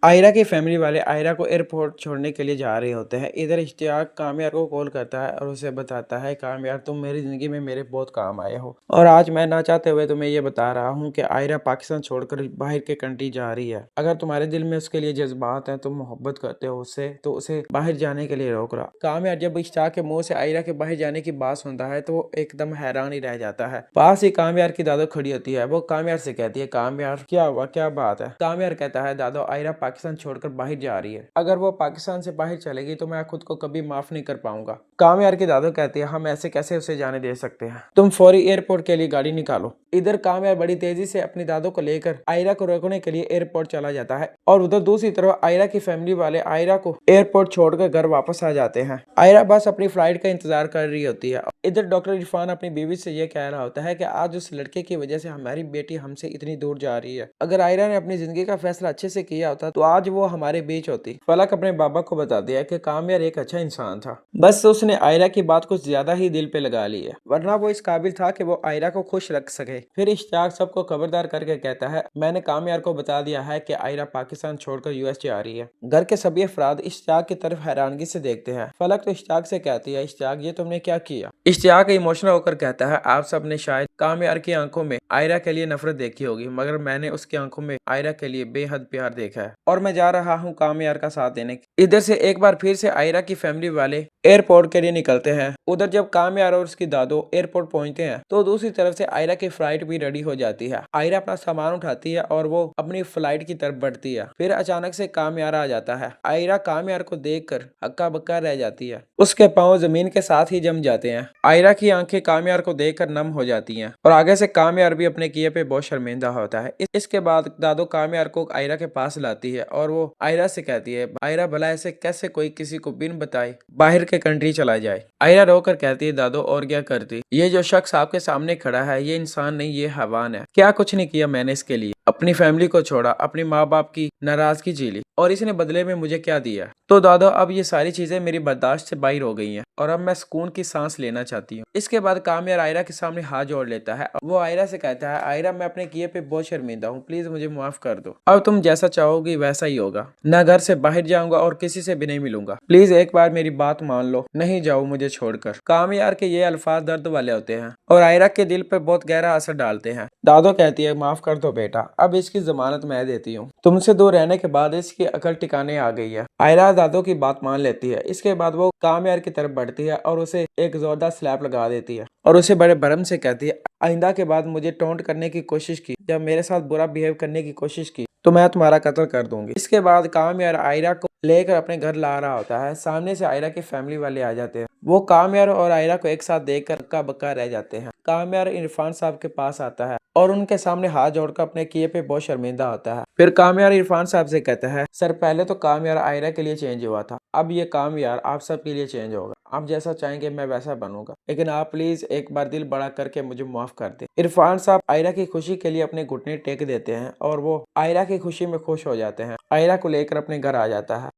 आयरा की फैमिली वाले आयरा को एयरपोर्ट छोड़ने के लिए जा रहे होते हैं। इधर इश्तियाक कामयार को कॉल करता है और उसे बताता है, कामयार तुम मेरी ज़िंदगी में मेरे बहुत काम आए हो और आज मैं ना चाहते हुए तुम्हें ये बता रहा हूँ कि आयरा पाकिस्तान छोड़कर बाहर के कंट्री जा रही है। अगर तुम्हारे दिल में उसके लिए जज्बात हैं, तुम मोहब्बत करते हो उससे, तो उसे बाहर जाने के लिए रोक रहा। कामयार जब इश्तियाक के मुँह से आयरा के बाहर जाने की बात सुनता है तो वो एकदम हैरान ही रह जाता है। पास ही कामयार की दादो खड़ी होती है। वो कामयार से कहती है, कामयार क्या हुआ, क्या बात है? कामयार कहता है, दादो आयरा पाकिस्तान छोड़कर बाहर जा रही है। अगर वो पाकिस्तान से बाहर चलेगी तो मैं खुद को कभी माफ नहीं कर पाऊंगा। कामयार की दादो कहती है, हम ऐसे कैसे उसे जाने दे सकते हैं, तुम फौरी एयरपोर्ट के लिए गाड़ी निकालो। इधर कामयार बड़ी तेजी से अपनी दादो को लेकर आयरा को रोकने के लिए एयरपोर्ट चला जाता है और उधर दूसरी तरफ आयरा की फैमिली वाले आयरा को एयरपोर्ट छोड़कर घर वापस आ जाते हैं। आयरा बस अपनी फ्लाइट का इंतजार कर रही होती है। इधर डॉक्टर इरफान अपनी बीवी से यह कह रहा होता है कि आज उस लड़के की वजह से हमारी बेटी हमसे इतनी दूर जा रही है। अगर आयरा ने अपनी जिंदगी का फैसला अच्छे से किया होता तो आज वो हमारे बीच होती। फलक अपने बाबा को बता दिया कि कामयार एक अच्छा इंसान था, बस उसने आयरा की बात कुछ ज्यादा ही दिल पे लगा ली है, वरना वो इस काबिल था कि वो आयरा को खुश रख सके। फिर इश्तियाक सबको खबरदार करके कहता है, मैंने कामयार को बता दिया है कि आयरा पाकिस्तान छोड़कर यूएस जा रही है। घर के सभी अफराद इश्तियाक की तरफ हैरानगी से देखते हैं। फलक तो इश्तियाक से कहती है, इश्तियाक ये तुमने क्या किया? इश्तियाक इमोशनल होकर कहता है, आप सब ने शायद कामयार की आंखों में आयरा के लिए नफरत देखी होगी, मगर मैंने उसकी आंखों में आयरा के लिए बेहद प्यार देखा है और मैं जा रहा हूँ कामयार का साथ देने। इधर से एक बार फिर से आयरा की फैमिली वाले एयरपोर्ट के लिए निकलते हैं। उधर जब कामयार और उसकी दादो एयरपोर्ट पहुंचते हैं तो दूसरी तरफ से आयरा की फ्लाइट भी रेडी हो जाती है। आयरा अपना सामान उठाती है और वो अपनी फ्लाइट की तरफ बढ़ती है। फिर अचानक से कामयार आ जाता है। आयरा कामयार को देखकर हक्का बक्का रह जाती है, उसके पांव जमीन के साथ ही जम जाते हैं। आयरा की आंखें कामयार को देखकर नम हो जाती हैं और आगे से कामयार भी अपने किए पे बहुत शर्मिंदा होता है। इसके बाद दादो कामयार को आयरा के पास लाती है और वो आयरा से कहती है, आयरा भला ऐसे कैसे कोई किसी को बिन बताए बाहर के कंट्री चला जाए? आयरा रोकर कहती है, दादो और क्या करती, ये जो शख्स आपके सामने खड़ा है ये इंसान नहीं, ये हैवान है। क्या कुछ नहीं किया मैंने इसके लिए, अपनी फैमिली को छोड़ा, अपनी माँ बाप की नाराजगी झेली और इसने बदले में मुझे क्या दिया? तो दादा अब ये सारी चीजें मेरी बर्दाश्त से बाहर हो गई हैं और अब मैं सुकून की सांस लेना चाहती हूँ। इसके बाद कामयार आयरा के सामने हाथ जोड़ लेता है। वो आयरा से कहता है, आयरा मैं अपने किए पे बहुत शर्मिंदा हूँ, प्लीज मुझे माफ कर दो। अब तुम जैसा चाहोगी वैसा ही होगा, न घर से बाहर जाऊंगा और किसी से भी नहीं मिलूंगा, प्लीज एक बार मेरी बात मान लो, नहीं जाओ मुझे छोड़कर। कामयार के ये अल्फाज दर्द वाले होते हैं और आयरा के दिल पर बहुत गहरा असर डालते हैं। दादो कहती है, माफ कर दो बेटा, अब इसकी जमानत मैं देती हूँ। तुमसे दूर रहने के बाद इसकी अकल ठिकाने आ गई है। आयरा दादो की बात मान लेती है। इसके बाद वो कामयार की तरफ बढ़ती है और उसे एक जोरदार स्लैप लगा देती है और उसे बड़े भरम से कहती है, आइंदा के बाद मुझे टोंट करने की कोशिश की या मेरे साथ बुरा बिहेव करने की कोशिश की तो मैं तुम्हारा कत्ल कर दूंगी। इसके बाद कामयार आयरा को लेकर अपने घर ला रहा होता है। सामने से आयरा की फैमिली वाले आ जाते हैं। वो कामयार और आयरा को एक साथ देखकर हक्का बक्का रह जाते हैं। कामयार इरफान साहब के पास आता है और उनके सामने हाथ जोड़कर अपने किए पे बहुत शर्मिंदा होता है। फिर कामयार इरफान साहब से कहता है, सर पहले तो कामयार आयरा के लिए चेंज हुआ था, अब ये कामयार आप सब के लिए चेंज होगा। आप जैसा चाहेंगे मैं वैसा बनूंगा, लेकिन आप प्लीज एक बार दिल बड़ा करके मुझे माफ कर दे। इरफान साहब आयरा की खुशी के लिए अपने घुटने टेक देते हैं और वो आयरा की खुशी में खुश हो जाते हैं। आयरा को लेकर अपने घर आ जाता है।